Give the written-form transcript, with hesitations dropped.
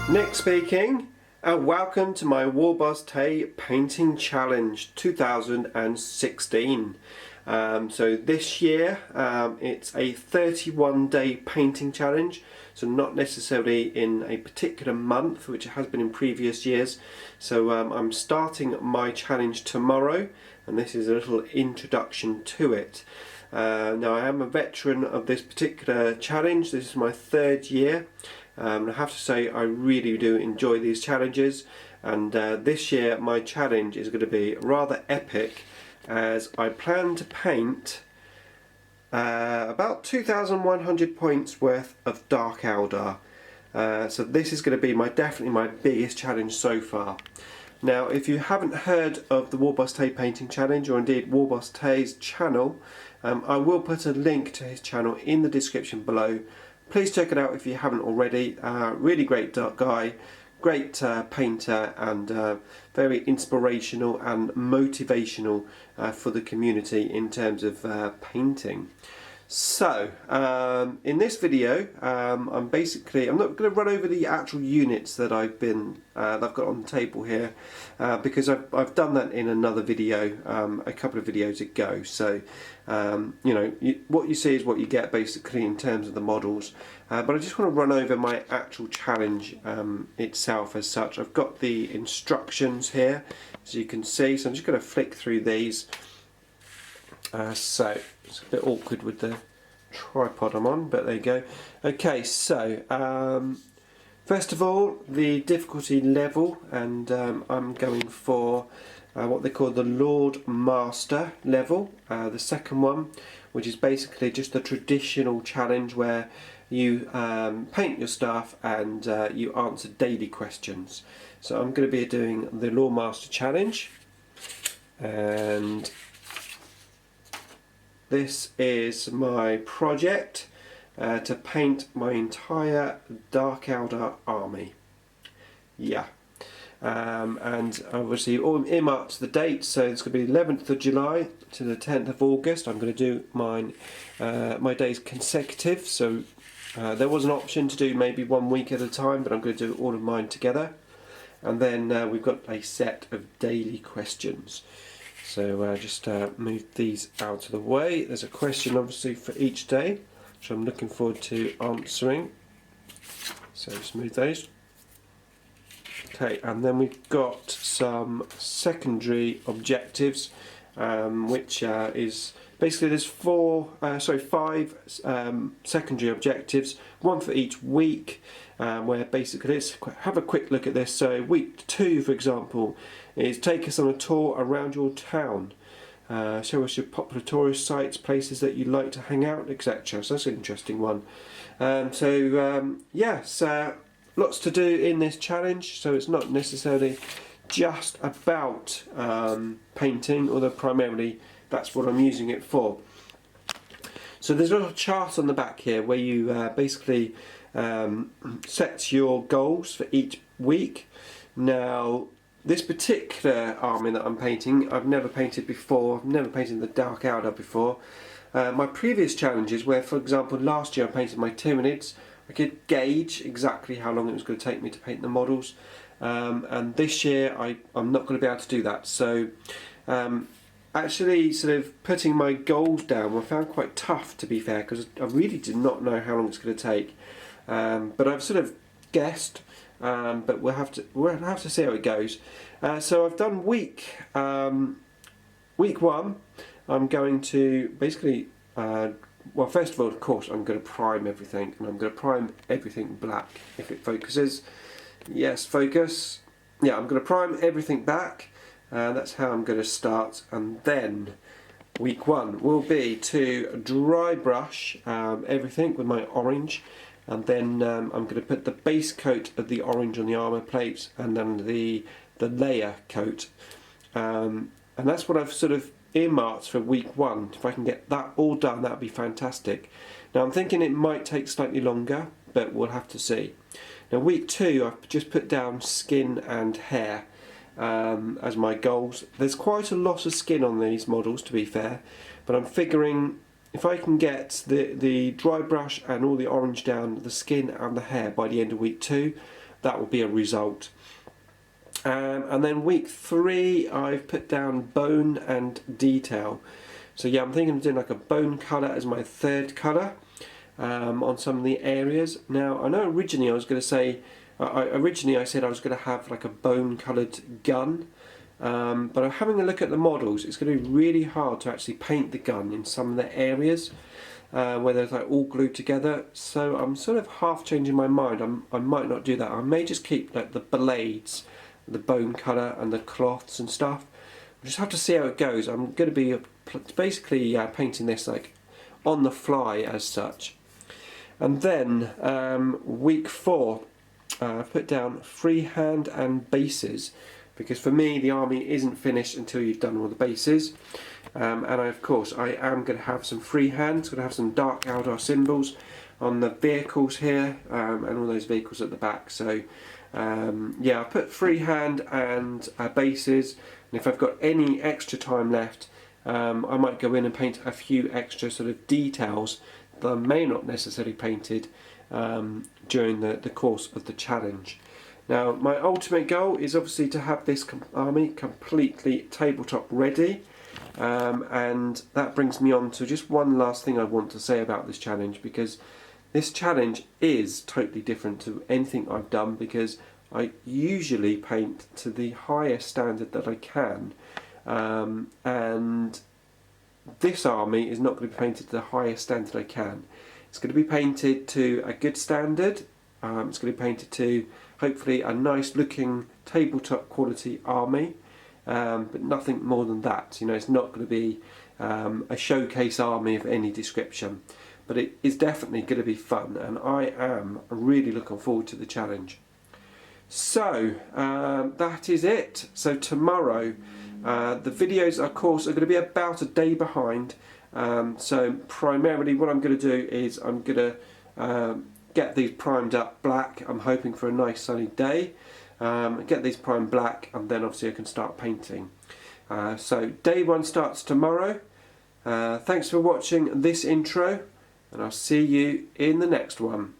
Nick speaking, and welcome to my WarbossTae Painting Challenge 2016. So this year it's a 31-day painting challenge, so not necessarily in a particular month, which it has been in previous years. So I'm starting my challenge tomorrow, and this is a little introduction to it. Now I am a veteran of this particular challenge. This is my third year. I have to say I really do enjoy these challenges, and this year my challenge is going to be rather epic, as I plan to paint about 2,100 points worth of Dark Eldar. So this is going to be definitely my biggest challenge so far. Now, if you haven't heard of the WarbossTae Painting Challenge, or indeed WarbossTae's channel, I will put a link to his channel in the description below. Please check it out if you haven't already. Really great guy, great painter, and very inspirational and motivational for the community in terms of painting. So in this video I'm not going to run over the actual units that I've got on the table here, because I've done that in another video a couple of videos ago. So you know, what you see is what you get basically in terms of the models, but I just want to run over my actual challenge itself as such. I've got the instructions here, as you can see, so I'm just going to flick through these. So it's a bit awkward with the tripod I'm on, but there you go. Okay, so first of all, the difficulty level, and I'm going for what they call the Lord Master level. The second one, which is basically just the traditional challenge where you paint your stuff and you answer daily questions. So I'm going to be doing the Lord Master challenge, and this is my project to paint my entire Dark Eldar army. Yeah. And obviously all earmarked the date, so it's going to be the 11th of July to the 10th of August. I'm going to do mine, my days consecutive, so there was an option to do maybe 1 week at a time, but I'm going to do all of mine together. And then we've got a set of daily questions. So just move these out of the way. There's a question obviously for each day, which I'm looking forward to answering. So just move those. Okay, and then we've got some secondary objectives, which is basically there's five secondary objectives, one for each week, where basically let's have a quick look at this. So week 2, for example, is take us on a tour around your town. Show us your popular tourist sites, places that you like to hang out, etc. So that's an interesting one. Yes, lots to do in this challenge, so it's not necessarily just about painting, although primarily that's what I'm using it for. So there's a little chart on the back here where you basically set your goals for each week. Now, this particular army that I'm painting, I've never painted before. I've never painted the Dark Eldar before. My previous challenges, where for example last year I painted my Tyranids, I could gauge exactly how long it was going to take me to paint the models, and this year I'm not going to be able to do that. So actually sort of putting my goals down I found quite tough, to be fair, because I really did not know how long it's going to take. But I've sort of guessed, but we'll have to see how it goes. So I've done week 1. I'm going to basically well, first of all, of course, I'm going to prime everything, and I'm going to prime everything black if it focuses. Yes, focus. Yeah, I'm going to prime everything back. That's how I'm going to start, and then week 1 will be to dry brush everything with my orange, and then I'm going to put the base coat of the orange on the armour plates, and then the layer coat, and that's what I've sort of earmarked for week 1. If I can get that all done, that would be fantastic. Now I'm thinking it might take slightly longer, but we'll have to see. Now week 2, I've just put down skin and hair as my goals. There's quite a lot of skin on these models, to be fair, but I'm figuring if I can get the dry brush and all the orange down, the skin and the hair by the end of week 2, that will be a result. And then week 3 I've put down bone and detail. So yeah, I'm thinking of doing like a bone colour as my third colour on some of the areas. Now I know originally I was going to say, I said I was going to have like a bone coloured gun, but having a look at the models, it's going to be really hard to actually paint the gun in some of the areas where they're like all glued together. So I'm sort of half changing my mind. I might not do that. I may just keep like the blades, the bone colour and the cloths and stuff. We'll just have to see how it goes. I'm going to be basically painting this like on the fly as such. And then week 4 I put down freehand and bases, because for me the army isn't finished until you've done all the bases. And of course I am going to have some freehand, going to have some Dark Eldar symbols on the vehicles here and all those vehicles at the back. So yeah, I put freehand and bases, and if I've got any extra time left, I might go in and paint a few extra sort of details that I may not necessarily painted during the course of the challenge. Now my ultimate goal is obviously to have this army completely tabletop ready, and that brings me on to just one last thing I want to say about this challenge, because this challenge is totally different to anything I've done, because I usually paint to the highest standard that I can, and this army is not going to be painted to the highest standard I can. It's going to be painted to a good standard. It's going to be painted to hopefully a nice looking tabletop quality army, but nothing more than that. You know, it's not going to be a showcase army of any description, but it is definitely going to be fun, and I am really looking forward to the challenge. So that is it. So tomorrow the videos of course are going to be about a day behind. So primarily what I'm going to do is I'm going to get these primed up black. I'm hoping for a nice sunny day. Get these primed black, and then obviously I can start painting. So day 1 starts tomorrow. Thanks for watching this intro, and I'll see you in the next one.